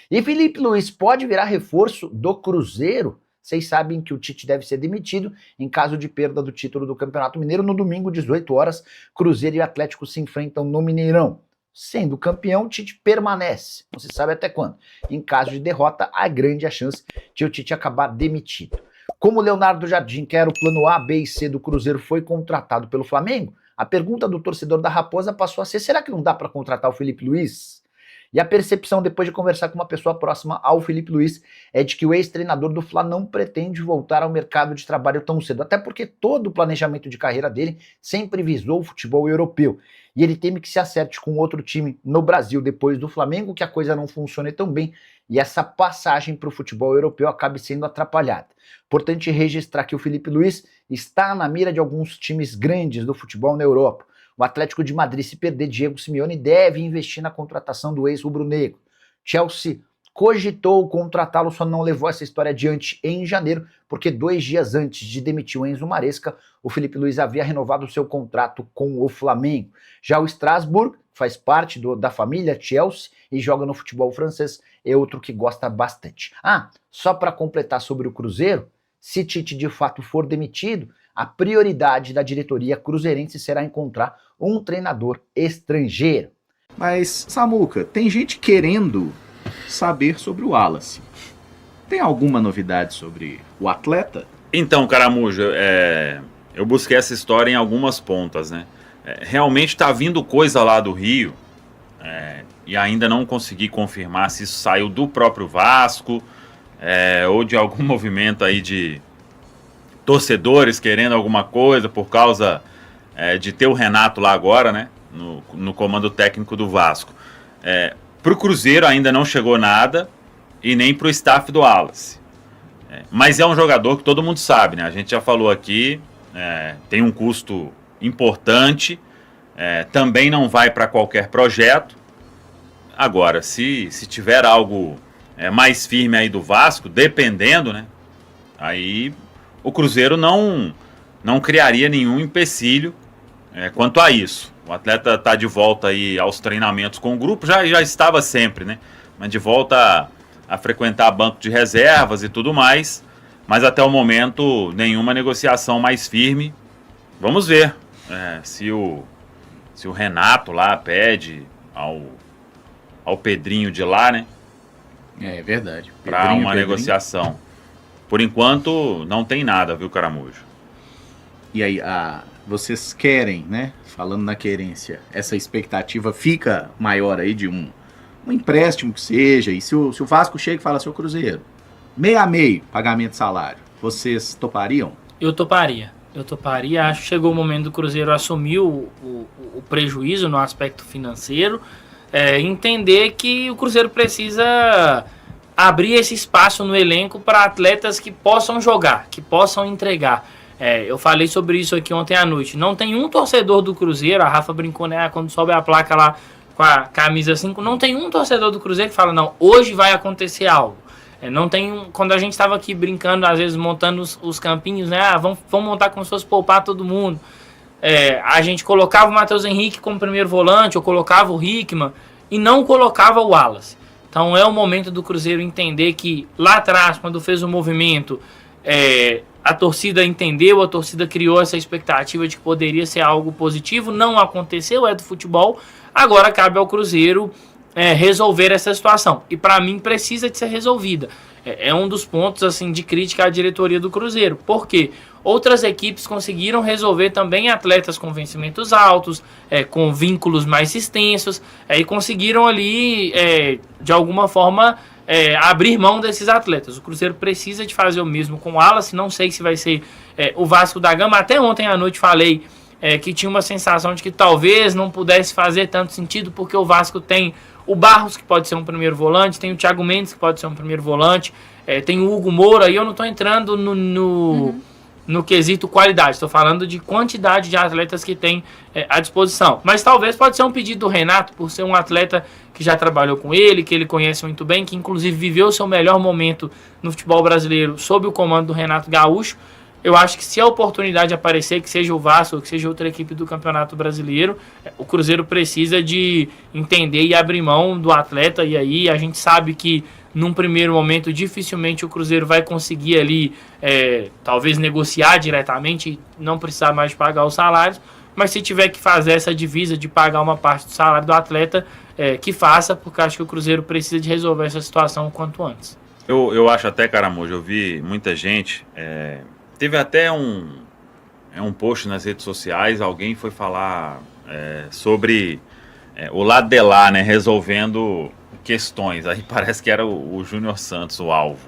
E Felipe Luiz pode virar reforço do Cruzeiro? Vocês sabem que o Tite deve ser demitido em caso de perda do título do Campeonato Mineiro. No domingo, 18 horas, Cruzeiro e Atlético se enfrentam no Mineirão. Sendo campeão, o Tite permanece. Não se sabe até quando. Em caso de derrota, há grande a chance de o Tite acabar demitido. Como o Leonardo Jardim, que era o plano A, B e C do Cruzeiro, foi contratado pelo Flamengo, a pergunta do torcedor da Raposa passou a ser: será que não dá para contratar o Felipe Luiz? E a percepção, depois de conversar com uma pessoa próxima ao Felipe Luiz, é de que o ex-treinador do Fla não pretende voltar ao mercado de trabalho tão cedo, até porque todo o planejamento de carreira dele sempre visou o futebol europeu. E ele teme que se acerte com outro time no Brasil depois do Flamengo, que a coisa não funcione tão bem e essa passagem para o futebol europeu acabe sendo atrapalhada. Importante registrar que o Felipe Luiz está na mira de alguns times grandes do futebol na Europa. O Atlético de Madrid, se perder Diego Simeone, deve investir na contratação do ex-rubro-negro. Chelsea cogitou contratá-lo, só não levou essa história adiante em janeiro, porque 2 dias antes de demitir o Enzo Maresca, o Felipe Luiz havia renovado seu contrato com o Flamengo. Já o Strasbourg faz parte da família Chelsea e joga no futebol francês, é outro que gosta bastante. Só para completar sobre o Cruzeiro, se Tite de fato for demitido, a prioridade da diretoria cruzeirense será encontrar um treinador estrangeiro. Mas, Samuca, tem gente querendo saber sobre o Wallace. Tem alguma novidade sobre o atleta? Então, Caramujo, eu busquei essa história em algumas pontas, né? Realmente está vindo coisa lá do Rio, e ainda não consegui confirmar se isso saiu do próprio Vasco, ou de algum movimento aí de torcedores querendo alguma coisa por causa de ter o Renato lá agora, né, no comando técnico do Vasco. Para o Cruzeiro ainda não chegou nada e nem para o staff do Wallace. Mas é um jogador que todo mundo sabe, né? A gente já falou aqui, tem um custo importante, também não vai para qualquer projeto. Agora, se tiver algo mais firme aí do Vasco, dependendo, né, aí o Cruzeiro não criaria nenhum empecilho quanto a isso. O atleta está de volta aí aos treinamentos com o grupo, já estava sempre, né? Mas de volta a frequentar banco de reservas e tudo mais. Mas até o momento, nenhuma negociação mais firme. Vamos ver se o Renato lá pede ao Pedrinho de lá, né? É verdade. Para uma negociação. Por enquanto, não tem nada, viu, Caramujo? E aí, vocês querem, né? Falando na querência, essa expectativa fica maior aí de um empréstimo que seja, e se o Vasco chega e fala: seu Cruzeiro, meio a meio, pagamento de salário, vocês topariam? Eu toparia, acho que chegou o momento do Cruzeiro assumir o prejuízo no aspecto financeiro, entender que o Cruzeiro precisa abrir esse espaço no elenco para atletas que possam jogar, que possam entregar. Eu falei sobre isso aqui ontem à noite. Não tem um torcedor do Cruzeiro, a Rafa brincou, né? Quando sobe a placa lá com a camisa 5, não tem um torcedor do Cruzeiro que fala: não, hoje vai acontecer algo. Não tem. Quando a gente estava aqui brincando, às vezes montando os campinhos, né? Vamos montar como se fosse poupar todo mundo. A gente colocava o Matheus Henrique como primeiro volante, ou colocava o Hickman, e não colocava o Wallace. Então é o momento do Cruzeiro entender que lá atrás, quando fez o movimento, a torcida entendeu, a torcida criou essa expectativa de que poderia ser algo positivo, não aconteceu, é do futebol, agora cabe ao Cruzeiro resolver essa situação, e para mim precisa de ser resolvida. É um dos pontos assim de crítica à diretoria do Cruzeiro, porque outras equipes conseguiram resolver também atletas com vencimentos altos, com vínculos mais extensos, e conseguiram ali, de alguma forma, abrir mão desses atletas. O Cruzeiro precisa de fazer o mesmo com o Wallace. Não sei se vai ser o Vasco da Gama. Até ontem à noite falei que tinha uma sensação de que talvez não pudesse fazer tanto sentido, porque o Vasco tem o Barros, que pode ser um primeiro volante, tem o Thiago Mendes, que pode ser um primeiro volante, tem o Hugo Moura, e eu não estou entrando no quesito qualidade, estou falando de quantidade de atletas que tem à disposição. Mas talvez pode ser um pedido do Renato, por ser um atleta que já trabalhou com ele, que ele conhece muito bem, que inclusive viveu o seu melhor momento no futebol brasileiro sob o comando do Renato Gaúcho. Eu acho que se a oportunidade aparecer, que seja o Vasco, que seja outra equipe do Campeonato Brasileiro, o Cruzeiro precisa de entender e abrir mão do atleta. E aí a gente sabe que num primeiro momento dificilmente o Cruzeiro vai conseguir ali talvez negociar diretamente e não precisar mais pagar os salários. Mas se tiver que fazer essa divisa de pagar uma parte do salário do atleta, que faça, porque acho que o Cruzeiro precisa de resolver essa situação o quanto antes. Eu acho até, Caramujo, eu vi muita gente... Teve até um post nas redes sociais, alguém foi falar sobre o lado de lá, né, resolvendo questões. Aí parece que era o Júnior Santos o alvo.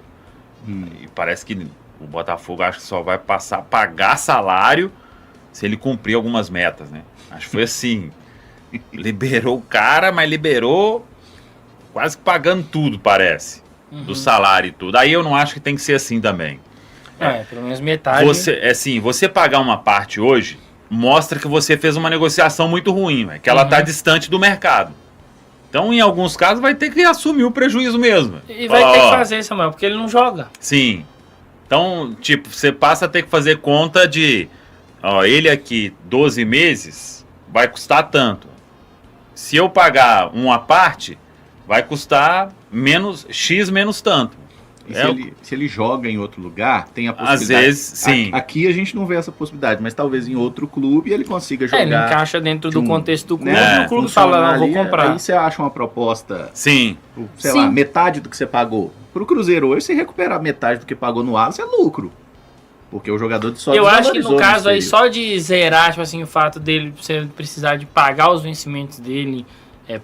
E parece que o Botafogo acho que só vai passar a pagar salário se ele cumprir algumas metas, né? Acho que foi assim. Liberou o cara, mas liberou quase que pagando tudo, parece. Do salário e tudo. Aí eu não acho que tem que ser assim também. Pelo menos metade. Você pagar uma parte hoje mostra que você fez uma negociação muito ruim, véio, que ela está distante do mercado. Então, em alguns casos, vai ter que assumir o prejuízo mesmo. E vai ter que fazer, Samuel, porque ele não joga. Sim. Então, tipo, você passa a ter que fazer conta de... ele aqui, 12 meses, vai custar tanto. Se eu pagar uma parte, vai custar X menos tanto. E se ele joga em outro lugar, tem a possibilidade. Às vezes, sim. Aqui a gente não vê essa possibilidade, mas talvez em outro clube ele consiga jogar. Ele encaixa dentro do contexto do clube, né, o clube fala, não, vou comprar. Aí você acha uma proposta, sim, sei lá, metade do que você pagou. Pro Cruzeiro hoje, você recuperar metade do que pagou no Alas é lucro. Porque o jogador de só eu acho que no caso aí, só de zerar, tipo assim, o fato dele você precisar de pagar os vencimentos dele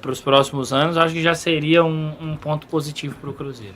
para os próximos anos, acho que já seria um ponto positivo pro Cruzeiro.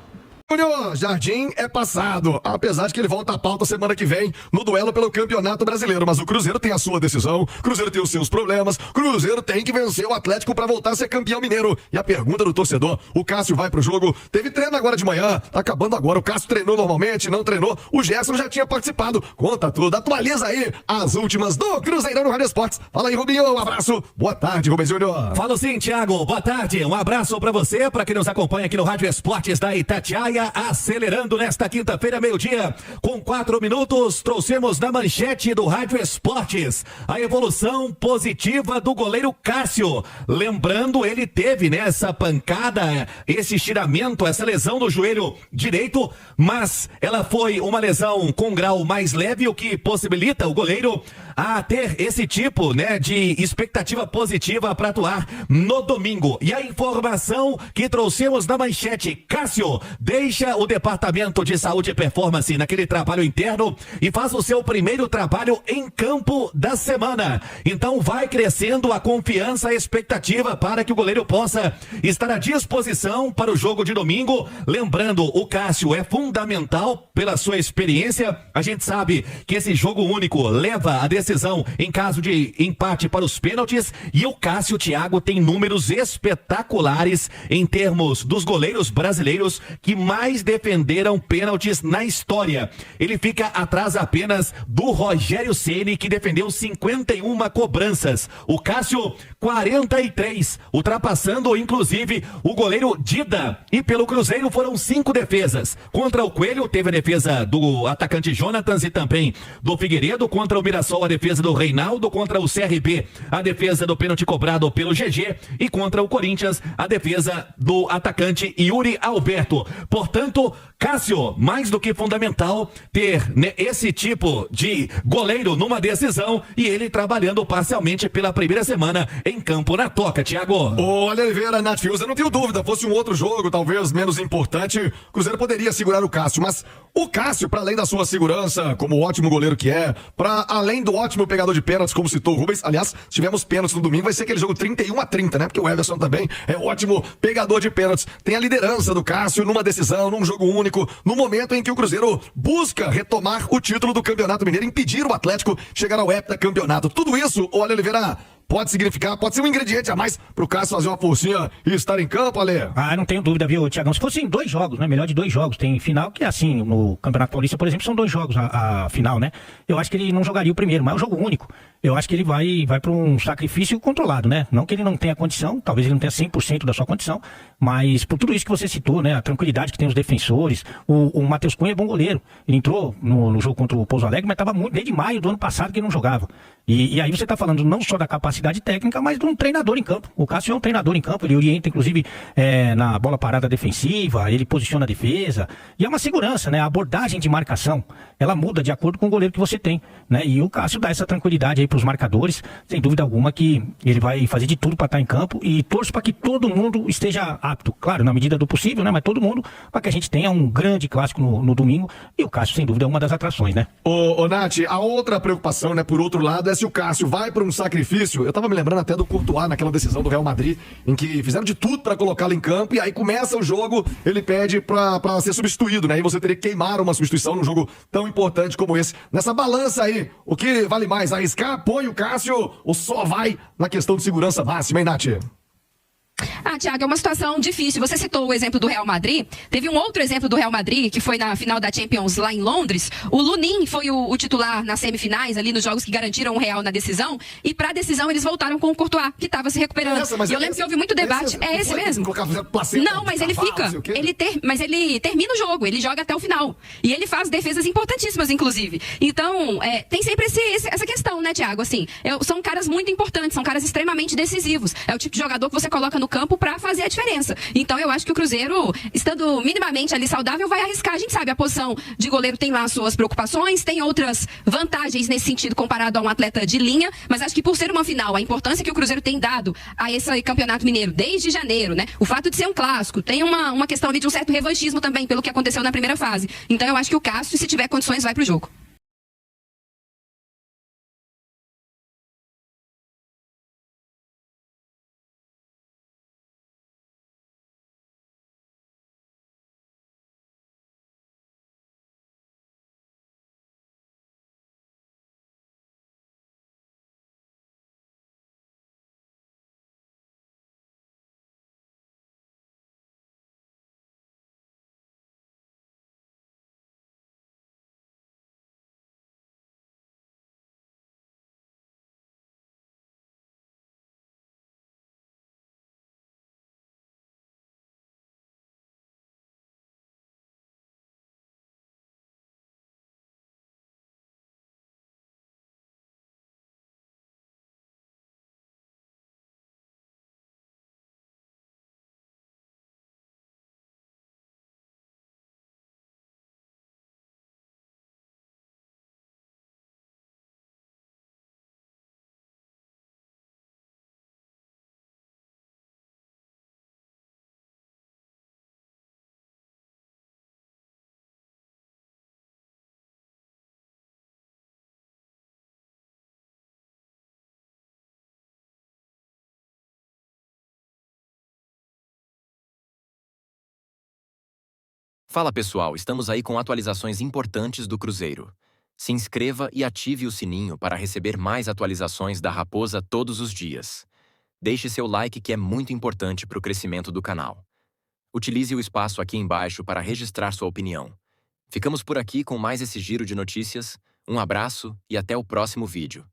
Júnior Jardim é passado, apesar de que ele volta à pauta semana que vem no duelo pelo Campeonato Brasileiro, mas o Cruzeiro tem a sua decisão, o Cruzeiro tem os seus problemas, o Cruzeiro tem que vencer o Atlético para voltar a ser campeão mineiro. E a pergunta do torcedor, o Cássio vai pro jogo, teve treino agora de manhã, tá acabando agora, o Cássio treinou normalmente, não treinou, o Gerson já tinha participado, conta tudo, atualiza aí as últimas do Cruzeirão no Rádio Esportes. Fala aí, Rubinho, um abraço, boa tarde, Rubens Júnior. Fala sim, Thiago, boa tarde, um abraço para você, para quem nos acompanha aqui no Rádio Esportes da Itatiaia. Acelerando nesta quinta-feira, meio-dia, com 4 minutos, trouxemos na manchete do Rádio Esportes a evolução positiva do goleiro Cássio. Lembrando, ele teve nessa pancada, esse estiramento, essa lesão no joelho direito, mas ela foi uma lesão com grau mais leve, o que possibilita o goleiro a ter esse tipo, né, de expectativa positiva para atuar no domingo. E a informação que trouxemos na manchete, Cássio deixa o Departamento de Saúde e Performance naquele trabalho interno e faz o seu primeiro trabalho em campo da semana. Então vai crescendo a confiança, a expectativa para que o goleiro possa estar à disposição para o jogo de domingo. Lembrando, o Cássio é fundamental pela sua experiência. A gente sabe que esse jogo único leva a decisão em caso de empate para os pênaltis, e o Cássio, Thiago, tem números espetaculares em termos dos goleiros brasileiros que mais defenderam pênaltis na história. Ele fica atrás apenas do Rogério Ceni, que defendeu 51 cobranças. O Cássio, 43, ultrapassando inclusive o goleiro Dida. E pelo Cruzeiro foram 5 defesas. Contra o Coelho teve a defesa do atacante Jonatas e também do Figueiredo. Contra o Mirassol, a defesa do Reinaldo. Contra o CRB, a defesa do pênalti cobrado pelo GG. E contra o Corinthians, a defesa do atacante Yuri Alberto. Portanto, Cássio, mais do que fundamental ter, né, esse tipo de goleiro numa decisão, e ele trabalhando parcialmente pela primeira semana em campo na toca, Thiago. Olha, Oliveira, Nath Fios, eu não tenho dúvida, fosse um outro jogo, talvez menos importante, o Cruzeiro poderia segurar o Cássio, mas o Cássio, para além da sua segurança, como ótimo goleiro que é, para além do ótimo pegador de pênaltis, como citou o Rubens, aliás, se tivermos pênaltis no domingo, vai ser aquele jogo 31-30, né, porque o Everson também é ótimo pegador de pênaltis. Tem a liderança do Cássio numa decisão, num jogo único, no momento em que o Cruzeiro busca retomar o título do Campeonato Mineiro, impedir o Atlético chegar ao heptacampeonato. Tudo isso, olha, Oliveira, pode significar, pode ser um ingrediente a mais pro Cássio fazer uma forcinha e estar em campo, Ale? Não tenho dúvida, viu, Thiagão? Se fossem 2 jogos, né? Melhor de 2 jogos. Tem final que, assim, no Campeonato Paulista, por exemplo, são 2 jogos a final, né? Eu acho que ele não jogaria o primeiro, mas é um jogo único. Eu acho que ele vai para um sacrifício controlado, né? Não que ele não tenha condição, talvez ele não tenha 100% da sua condição, mas por tudo isso que você citou, né? A tranquilidade que tem os defensores, o Matheus Cunha é bom goleiro. Ele entrou no jogo contra o Pouso Alegre, mas estava desde maio do ano passado que ele não jogava. E aí você está falando não só da capacidade técnica, mas de um treinador em campo. O Cássio é um treinador em campo, ele orienta inclusive na bola parada defensiva, ele posiciona a defesa, e é uma segurança, né? A abordagem de marcação, ela muda de acordo com o goleiro que você tem, né? E o Cássio dá essa tranquilidade aí para os marcadores, sem dúvida alguma que ele vai fazer de tudo para estar em campo, e torço para que todo mundo esteja apto, claro, na medida do possível, né? Mas todo mundo, para que a gente tenha um grande clássico no domingo, e o Cássio sem dúvida é uma das atrações, né? Ô, Nath, a outra preocupação, né, por outro lado, é se o Cássio vai para um sacrifício. Eu tava me lembrando até do Courtois naquela decisão do Real Madrid, em que fizeram de tudo para colocá-lo em campo, e aí começa o jogo, ele pede para ser substituído, né? E você teria que queimar uma substituição num jogo tão importante como esse. Nessa balança aí, o que vale mais, arriscar, põe o Cássio, ou só vai na questão de segurança máxima, hein, Nath? Thiago, é uma situação difícil. Você citou o exemplo do Real Madrid. Teve um outro exemplo do Real Madrid, que foi na final da Champions lá em Londres. O Lunin foi o titular nas semifinais, ali nos jogos que garantiram o Real na decisão. E para a decisão eles voltaram com o Courtois, que estava se recuperando. E eu lembro que houve muito debate. É esse mesmo? Não, mas ele fica. Mas ele termina o jogo, ele joga até o final. E ele faz defesas importantíssimas, inclusive. Então, tem sempre essa questão, né, Thiago? Assim, são caras muito importantes, são caras extremamente decisivos. É o tipo de jogador que você coloca no campo para fazer a diferença. Então eu acho que o Cruzeiro, estando minimamente ali saudável, vai arriscar. A gente sabe, a posição de goleiro tem lá as suas preocupações, tem outras vantagens nesse sentido comparado a um atleta de linha, mas acho que por ser uma final, a importância que o Cruzeiro tem dado a esse Campeonato Mineiro desde janeiro, né? O fato de ser um clássico, tem uma questão ali de um certo revanchismo também pelo que aconteceu na primeira fase. Então eu acho que o Cássio, se tiver condições, vai pro jogo. Fala pessoal, estamos aí com atualizações importantes do Cruzeiro. Se inscreva e ative o sininho para receber mais atualizações da Raposa todos os dias. Deixe seu like que é muito importante para o crescimento do canal. Utilize o espaço aqui embaixo para registrar sua opinião. Ficamos por aqui com mais esse giro de notícias. Um abraço e até o próximo vídeo.